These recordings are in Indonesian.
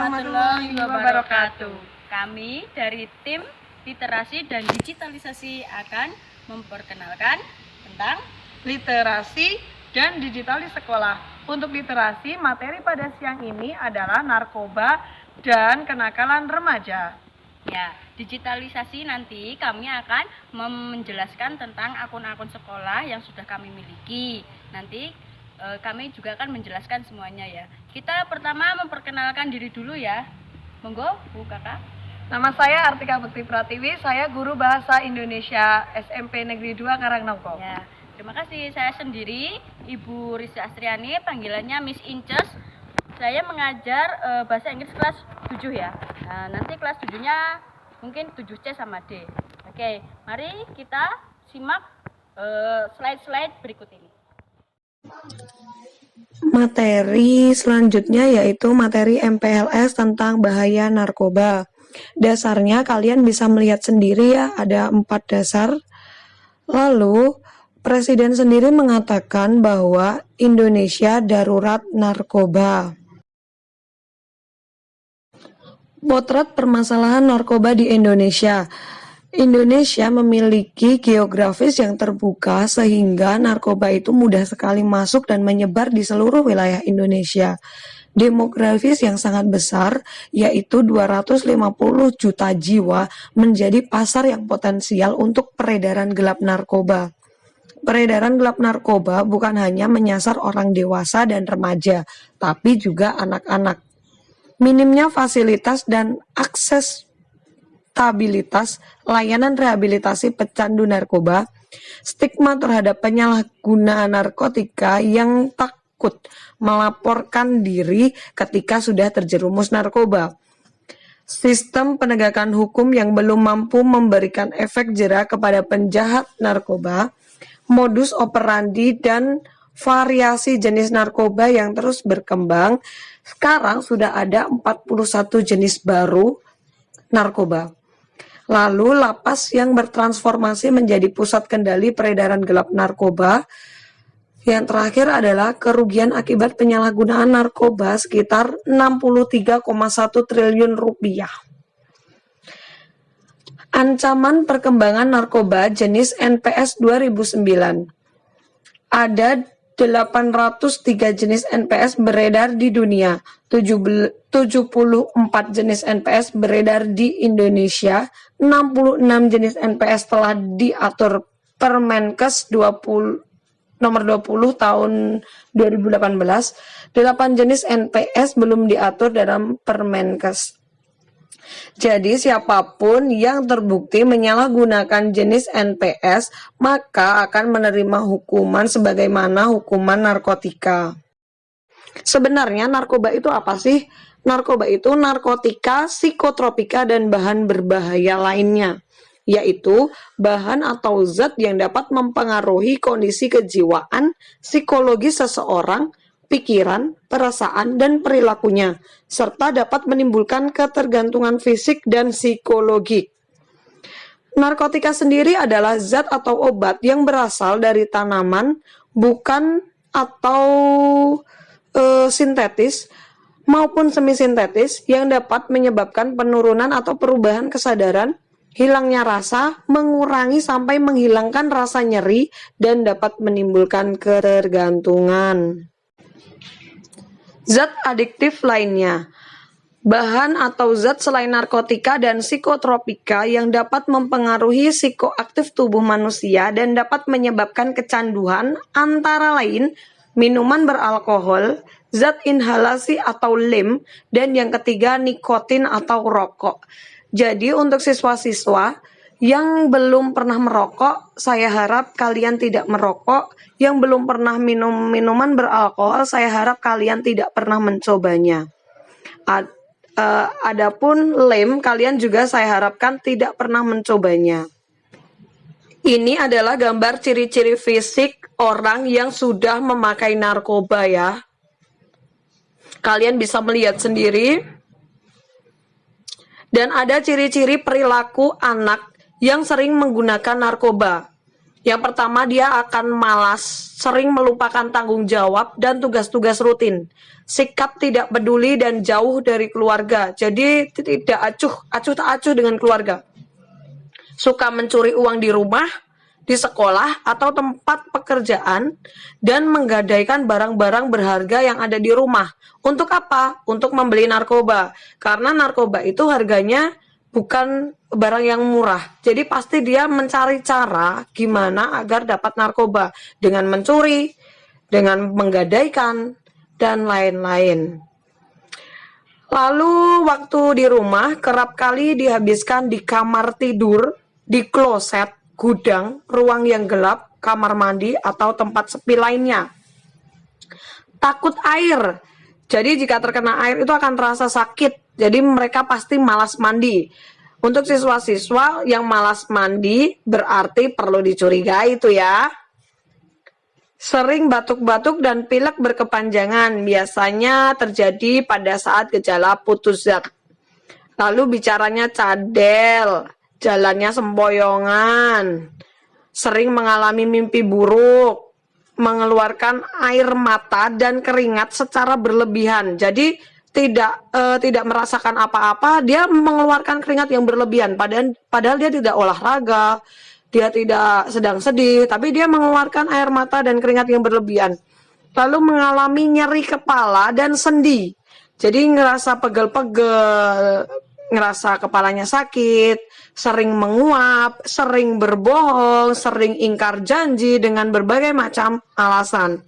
warahmatullahi wabarakatuh. Kami dari tim literasi dan digitalisasi akan memperkenalkan tentang literasi dan digital di sekolah. Untuk literasi, materi pada siang ini adalah narkoba dan kenakalan remaja. ya, digitalisasi nanti kami akan menjelaskan tentang akun-akun sekolah yang sudah kami miliki. Nanti kami juga akan menjelaskan semuanya ya. Kita pertama memperkenalkan diri dulu ya. Monggo, Bu Kakak. Nama saya Artika Bekti Pratiwi, saya guru Bahasa Indonesia SMP Negeri 2 Karangnongko. Ya, terima kasih. Saya sendiri Ibu Rizky Astriani, panggilannya Miss Inces. Saya mengajar bahasa Inggris kelas 7 ya. Nah, nanti kelas 7-nya mungkin 7C sama D. Oke, mari kita simak slide-slide berikut ini. Materi selanjutnya yaitu materi MPLS tentang bahaya narkoba. Dasarnya kalian bisa melihat sendiri ya, ada 4 dasar. Lalu Presiden sendiri mengatakan bahwa Indonesia darurat narkoba. Potret permasalahan narkoba di Indonesia. Indonesia memiliki geografis yang terbuka sehingga narkoba itu mudah sekali masuk dan menyebar di seluruh wilayah Indonesia. Demografis yang sangat besar, yaitu 250 juta jiwa, menjadi pasar yang potensial untuk peredaran gelap narkoba. Peredaran gelap narkoba bukan hanya menyasar orang dewasa dan remaja, tapi juga anak-anak. Minimnya fasilitas dan akses stabilitas layanan rehabilitasi pecandu narkoba, stigma terhadap penyalahgunaan narkotika yang takut melaporkan diri ketika sudah terjerumus narkoba, sistem penegakan hukum yang belum mampu memberikan efek jera kepada penjahat narkoba, modus operandi dan variasi jenis narkoba yang terus berkembang. Sekarang sudah ada 41 jenis baru narkoba. Lalu lapas yang bertransformasi menjadi pusat kendali peredaran gelap narkoba. Yang terakhir adalah kerugian akibat penyalahgunaan narkoba sekitar 63,1 triliun rupiah. Ancaman perkembangan narkoba jenis NPS 2009. Ada 803 jenis NPS beredar di dunia, 74 jenis NPS beredar di Indonesia, 66 jenis NPS telah diatur Permenkes nomor 20 tahun 2018, 8 jenis NPS belum diatur dalam Permenkes. Jadi siapapun yang terbukti menyalahgunakan jenis NPS maka akan menerima hukuman sebagaimana hukuman narkotika. Sebenarnya narkoba itu apa sih? Narkoba itu narkotika, psikotropika, dan bahan berbahaya lainnya, yaitu bahan atau zat yang dapat mempengaruhi kondisi kejiwaan, psikologis seseorang, pikiran, perasaan, dan perilakunya, serta dapat menimbulkan ketergantungan fisik dan psikologi. Narkotika sendiri adalah zat atau obat yang berasal dari tanaman, bukan atau sintetis maupun semi-sintetis yang dapat menyebabkan penurunan atau perubahan kesadaran, hilangnya rasa, mengurangi sampai menghilangkan rasa nyeri, dan dapat menimbulkan ketergantungan. Zat adiktif lainnya. Bahan atau zat selain narkotika dan psikotropika yang dapat mempengaruhi psikoaktif tubuh manusia dan dapat menyebabkan kecanduan antara lain minuman beralkohol, zat inhalasi atau lem, dan yang ketiga nikotin atau rokok. Jadi untuk siswa-siswa yang belum pernah merokok, saya harap kalian tidak merokok. Yang belum pernah minum minuman beralkohol, saya harap kalian tidak pernah mencobanya. Adapun lem, kalian juga saya harapkan tidak pernah mencobanya. Ini adalah gambar ciri-ciri fisik orang yang sudah memakai narkoba ya. Kalian bisa melihat sendiri. Dan ada ciri-ciri perilaku anak yang sering menggunakan narkoba. Yang pertama, dia akan malas, sering melupakan tanggung jawab dan tugas-tugas rutin. Sikap tidak peduli dan jauh dari keluarga. Jadi tidak acuh tak acuh dengan keluarga. Suka mencuri uang di rumah, di sekolah atau tempat pekerjaan, dan menggadaikan barang-barang berharga yang ada di rumah. Untuk apa? Untuk membeli narkoba. Karena narkoba itu harganya bukan barang yang murah. Jadi pasti dia mencari cara gimana agar dapat narkoba dengan mencuri, dengan menggadaikan, dan lain-lain. Lalu waktu di rumah kerap kali dihabiskan di kamar tidur, di kloset, gudang, ruang yang gelap, kamar mandi, atau tempat sepi lainnya. Takut air. Jadi jika terkena air itu akan terasa sakit. Jadi mereka pasti malas mandi. Untuk siswa-siswa yang malas mandi berarti perlu dicurigai itu ya. Sering batuk-batuk dan pilek berkepanjangan. Biasanya terjadi pada saat gejala putus zat. Lalu bicaranya cadel, jalannya sempoyongan, sering mengalami mimpi buruk, mengeluarkan air mata dan keringat secara berlebihan. Jadi tidak merasakan apa-apa, dia mengeluarkan keringat yang berlebihan. Padahal dia tidak olahraga, dia tidak sedang sedih, tapi dia mengeluarkan air mata dan keringat yang berlebihan. Lalu mengalami nyeri kepala dan sendi. Jadi ngerasa pegel-pegel, ngerasa kepalanya sakit, sering menguap, sering berbohong, sering ingkar janji dengan berbagai macam alasan.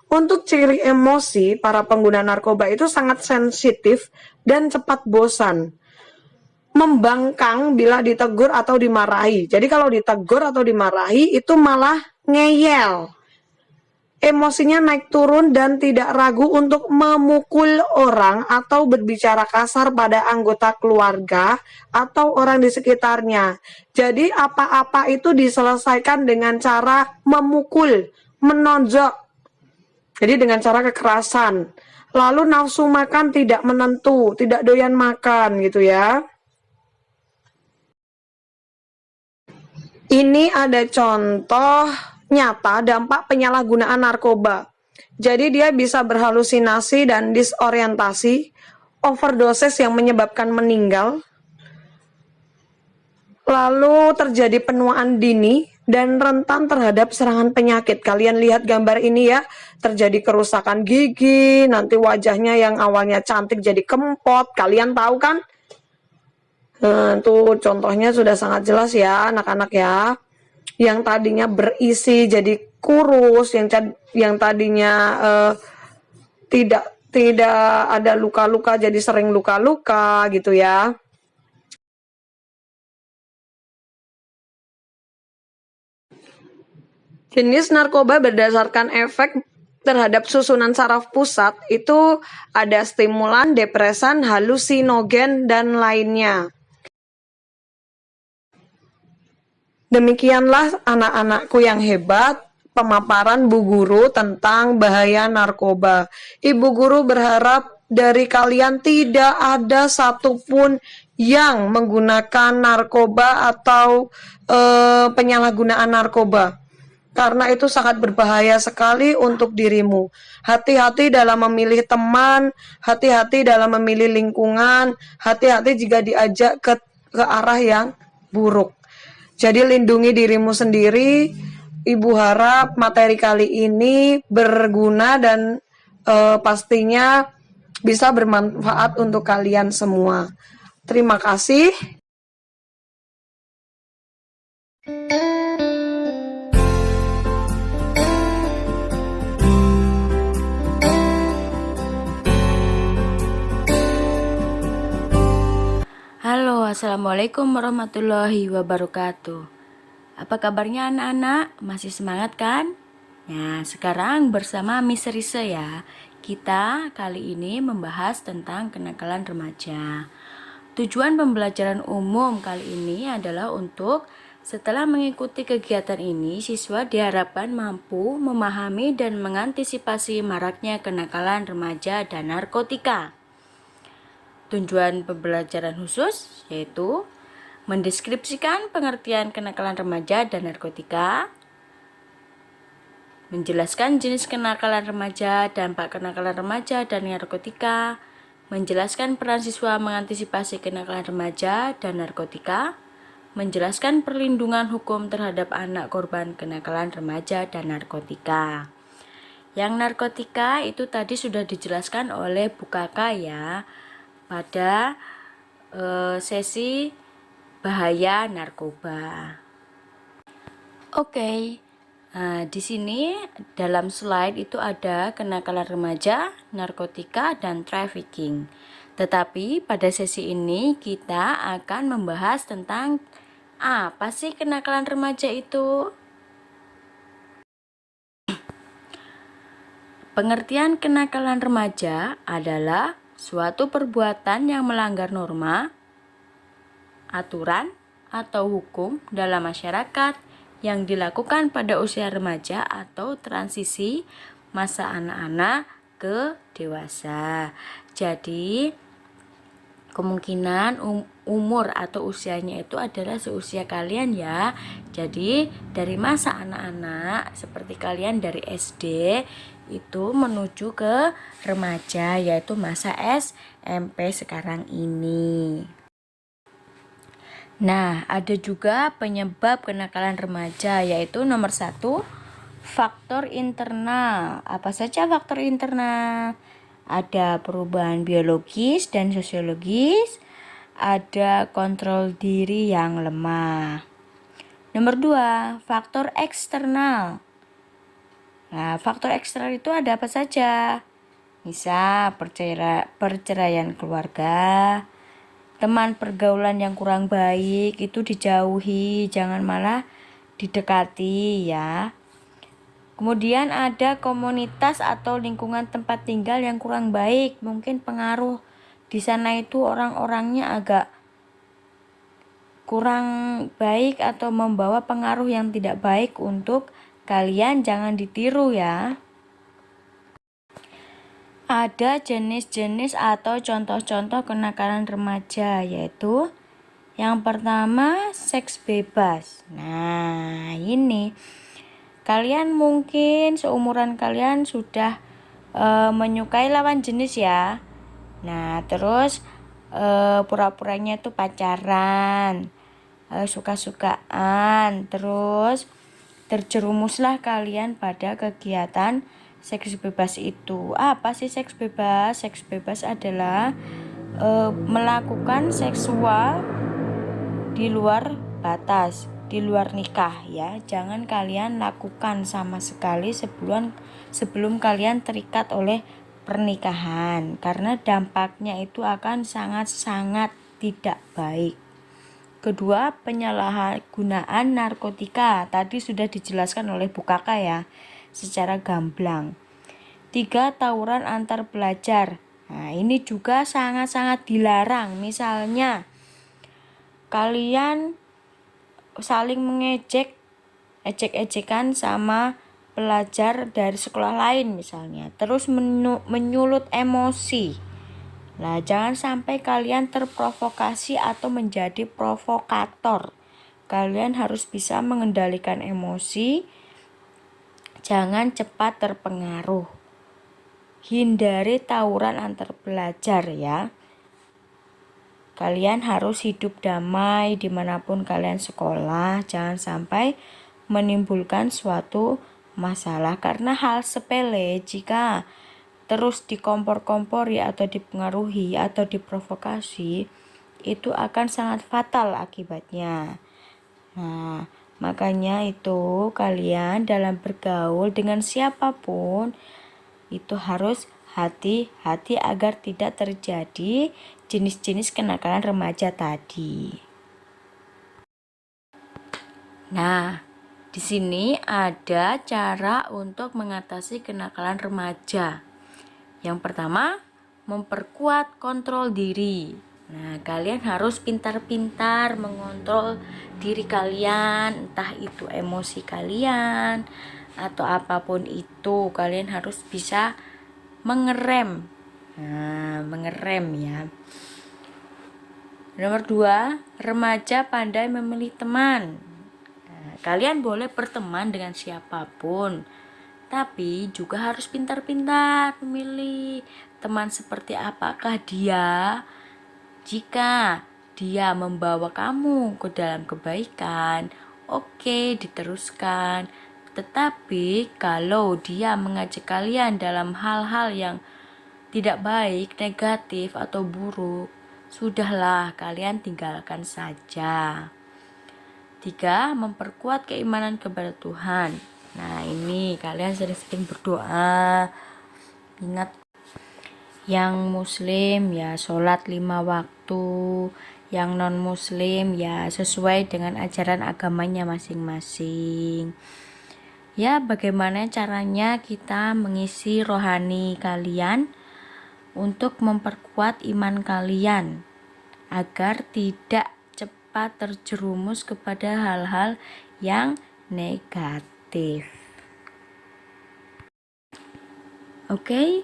Untuk ciri emosi, para pengguna narkoba itu sangat sensitif dan cepat bosan. Membangkang bila ditegur atau dimarahi. Jadi kalau ditegur atau dimarahi itu malah ngeyel. Emosinya naik turun dan tidak ragu untuk memukul orang atau berbicara kasar pada anggota keluarga atau orang di sekitarnya. Jadi apa-apa itu diselesaikan dengan cara memukul, menonjok. Jadi dengan cara kekerasan. Lalu nafsu makan tidak menentu, tidak doyan makan gitu ya. Ini ada contoh nyata dampak penyalahgunaan narkoba. Jadi dia bisa berhalusinasi dan disorientasi, overdosis yang menyebabkan meninggal, lalu terjadi penuaan dini dan rentan terhadap serangan penyakit. Kalian lihat gambar ini ya, terjadi kerusakan gigi, nanti wajahnya yang awalnya cantik jadi kempot. Kalian tahu kan? Tuh contohnya sudah sangat jelas ya anak-anak ya. Yang tadinya berisi jadi kurus, yang tadinya tidak ada luka-luka jadi sering luka-luka gitu ya. Jenis narkoba berdasarkan efek terhadap susunan saraf pusat itu ada stimulan, depresan, halusinogen, dan lainnya. Demikianlah anak-anakku yang hebat, pemaparan Bu Guru tentang bahaya narkoba. Ibu Guru berharap dari kalian tidak ada satupun yang menggunakan narkoba atau penyalahgunaan narkoba. Karena itu sangat berbahaya sekali untuk dirimu. Hati-hati dalam memilih teman, hati-hati dalam memilih lingkungan, hati-hati jika diajak ke arah yang buruk. Jadi lindungi dirimu sendiri. Ibu harap materi kali ini berguna dan pastinya bisa bermanfaat untuk kalian semua. Terima kasih. Halo, assalamualaikum warahmatullahi wabarakatuh. Apa kabarnya anak-anak? Masih semangat kan? Nah, sekarang bersama Miss Risa ya. Kita kali ini membahas tentang kenakalan remaja. Tujuan pembelajaran umum kali ini adalah untuk setelah mengikuti kegiatan ini, siswa diharapkan mampu memahami dan mengantisipasi maraknya kenakalan remaja dan narkotika. Tujuan pembelajaran khusus yaitu mendeskripsikan pengertian kenakalan remaja dan narkotika, menjelaskan jenis kenakalan remaja, dampak kenakalan remaja dan narkotika, menjelaskan peran siswa mengantisipasi kenakalan remaja dan narkotika, menjelaskan perlindungan hukum terhadap anak korban kenakalan remaja dan narkotika. Yang narkotika itu tadi sudah dijelaskan oleh Bu Kaka ya pada sesi bahaya narkoba. Oke. Nah, di sini dalam slide itu ada kenakalan remaja, narkotika, dan trafficking. Tetapi pada sesi ini kita akan membahas tentang apa sih kenakalan remaja itu? Pengertian kenakalan remaja adalah suatu perbuatan yang melanggar norma, aturan, atau hukum dalam masyarakat yang dilakukan pada usia remaja atau transisi masa anak-anak ke dewasa. Jadi kemungkinan umur atau usianya itu adalah seusia kalian ya. Jadi dari masa anak-anak seperti kalian dari SD itu menuju ke remaja, yaitu masa SMP sekarang ini. Nah, ada juga penyebab kenakalan remaja, yaitu nomor 1, faktor internal. Apa saja faktor internal? Ada perubahan biologis dan sosiologis, ada kontrol diri yang lemah. Nomor 2, faktor eksternal. Nah, faktor eksternal itu ada apa saja? Misal perceraian keluarga, teman pergaulan yang kurang baik itu dijauhi, jangan malah didekati ya. Kemudian ada komunitas atau lingkungan tempat tinggal yang kurang baik, mungkin pengaruh di sana itu orang-orangnya agak kurang baik atau membawa pengaruh yang tidak baik untuk kalian, jangan ditiru ya. Ada jenis-jenis atau contoh-contoh kenakalan remaja, yaitu yang pertama seks bebas. Nah, ini kalian mungkin seumuran kalian sudah menyukai lawan jenis ya. Nah, terus pura-puranya itu pacaran, suka-sukaan, terus terjerumuslah kalian pada kegiatan seks bebas itu. Apa sih seks bebas? Seks bebas adalah melakukan seksual di luar batas, di luar nikah ya. Jangan kalian lakukan sama sekali sebelum kalian terikat oleh pernikahan, karena dampaknya itu akan sangat-sangat tidak baik. Kedua, penyalahgunaan narkotika. Tadi sudah dijelaskan oleh Bu Kaka ya, secara gamblang. 3, tawuran antar pelajar. Nah, ini juga sangat-sangat dilarang. Misalnya kalian saling ejek-ejekan sama pelajar dari sekolah lain misalnya, terus menyulut emosi. Nah, jangan sampai kalian terprovokasi atau menjadi provokator. Kalian harus bisa mengendalikan emosi, jangan cepat terpengaruh. Hindari tawuran antar pelajar ya. Kalian harus hidup damai dimanapun kalian sekolah. Jangan sampai menimbulkan suatu masalah, karena hal sepele jika terus dikompor-kompori atau dipengaruhi atau diprovokasi, itu akan sangat fatal akibatnya. Nah, makanya itu kalian dalam bergaul dengan siapapun itu harus hati-hati agar tidak terjadi jenis-jenis kenakalan remaja tadi. Nah, di sini ada cara untuk mengatasi kenakalan remaja. Yang pertama, memperkuat kontrol diri. Nah, kalian harus pintar-pintar mengontrol diri kalian, entah itu emosi kalian atau apapun itu, kalian harus bisa mengerem. Nah, mengerem ya. Nomor 2, remaja pandai memilih teman. Nah, kalian boleh berteman dengan siapapun, Tapi juga harus pintar-pintar memilih teman seperti apakah dia. Jika dia membawa kamu ke dalam kebaikan, oke, diteruskan. Tetapi kalau dia mengajak kalian dalam hal-hal yang tidak baik, negatif, atau buruk, sudahlah, kalian tinggalkan saja. 3. Memperkuat keimanan kepada Tuhan. Nah, ini kalian sering-sering berdoa. Ingat, yang muslim ya sholat 5 waktu, yang non muslim ya sesuai dengan ajaran agamanya masing-masing. Ya, bagaimana caranya kita mengisi rohani kalian untuk memperkuat iman kalian agar tidak cepat terjerumus kepada hal-hal yang negatif. Oke,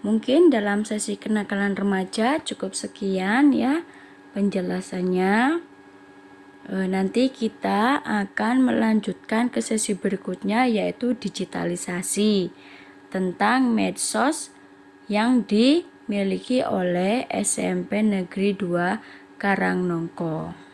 mungkin dalam sesi kenakalan remaja cukup sekian ya penjelasannya. Nanti kita akan melanjutkan ke sesi berikutnya, yaitu digitalisasi tentang medsos yang dimiliki oleh SMP Negeri 2 Karangnongko.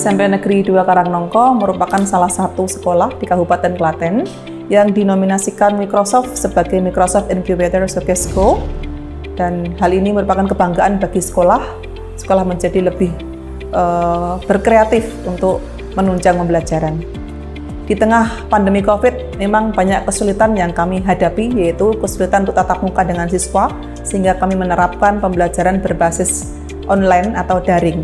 SMP Negeri 2 Karangnongko merupakan salah satu sekolah di Kabupaten Klaten yang dinominasikan Microsoft sebagai Microsoft Incubator Showcase School, dan hal ini merupakan kebanggaan bagi sekolah. Sekolah menjadi lebih berkreatif untuk menunjang pembelajaran. Di tengah pandemi COVID, memang banyak kesulitan yang kami hadapi, yaitu kesulitan untuk tatap muka dengan siswa, sehingga kami menerapkan pembelajaran berbasis online atau daring.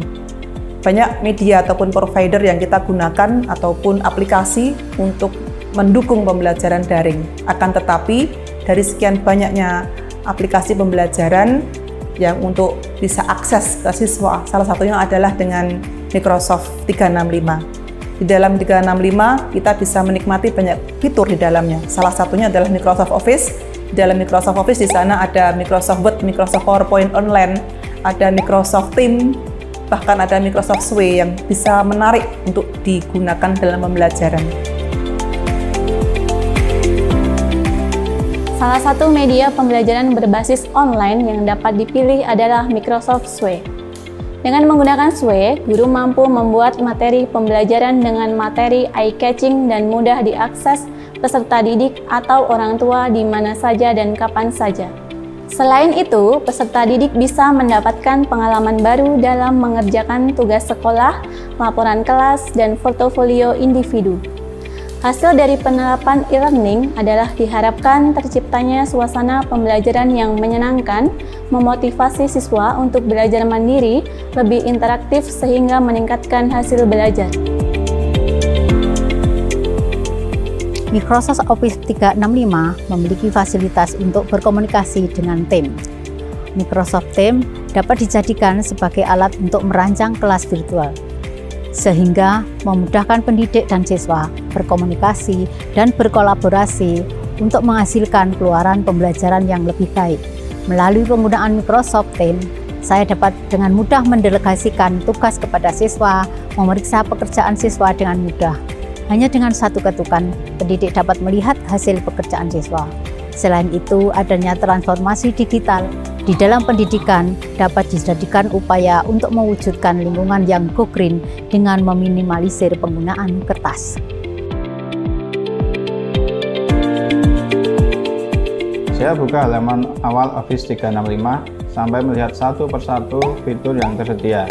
Banyak media ataupun provider yang kita gunakan ataupun aplikasi untuk mendukung pembelajaran daring. Akan tetapi, dari sekian banyaknya aplikasi pembelajaran yang untuk bisa akses ke siswa, salah satunya adalah dengan Microsoft 365. Di dalam 365, kita bisa menikmati banyak fitur di dalamnya. Salah satunya adalah Microsoft Office. Di dalam Microsoft Office, di sana ada Microsoft Word, Microsoft PowerPoint Online, ada Microsoft Teams, bahkan ada Microsoft Sway yang bisa menarik untuk digunakan dalam pembelajaran. Salah satu media pembelajaran berbasis online yang dapat dipilih adalah Microsoft Sway. Dengan menggunakan Sway, guru mampu membuat materi pembelajaran dengan materi eye-catching dan mudah diakses peserta didik atau orang tua di mana saja dan kapan saja. Selain itu, peserta didik bisa mendapatkan pengalaman baru dalam mengerjakan tugas sekolah, laporan kelas, dan portofolio individu. Hasil dari penerapan e-learning adalah diharapkan terciptanya suasana pembelajaran yang menyenangkan, memotivasi siswa untuk belajar mandiri, lebih interaktif sehingga meningkatkan hasil belajar. Microsoft Office 365 memiliki fasilitas untuk berkomunikasi dengan tim. Microsoft Teams dapat dijadikan sebagai alat untuk merancang kelas virtual, sehingga memudahkan pendidik dan siswa berkomunikasi dan berkolaborasi untuk menghasilkan keluaran pembelajaran yang lebih baik. Melalui penggunaan Microsoft Teams, Saya dapat dengan mudah mendelegasikan tugas kepada siswa, memeriksa pekerjaan siswa dengan mudah. Hanya dengan satu ketukan, pendidik dapat melihat hasil pekerjaan siswa. Selain itu, adanya transformasi digital di dalam pendidikan dapat dijadikan upaya untuk mewujudkan lingkungan yang go green dengan meminimalisir penggunaan kertas. Saya buka halaman awal Office 365 sampai melihat satu persatu fitur yang tersedia.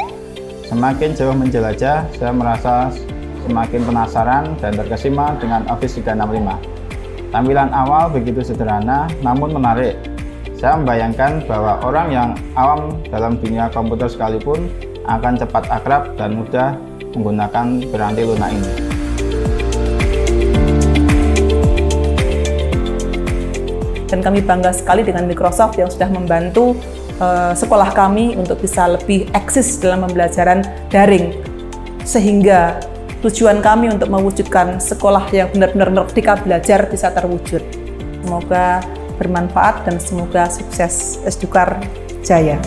Semakin jauh menjelajah, saya merasa semakin penasaran dan terkesima dengan Office 365. Tampilan awal begitu sederhana namun menarik. Saya membayangkan bahwa orang yang awam dalam dunia komputer sekalipun akan cepat akrab dan mudah menggunakan piranti lunak ini. Dan kami bangga sekali dengan Microsoft yang sudah membantu sekolah kami untuk bisa lebih eksis dalam pembelajaran daring. Sehingga tujuan kami untuk mewujudkan sekolah yang benar-benar merdeka belajar bisa terwujud. Semoga bermanfaat dan semoga sukses. Esdukar Jaya.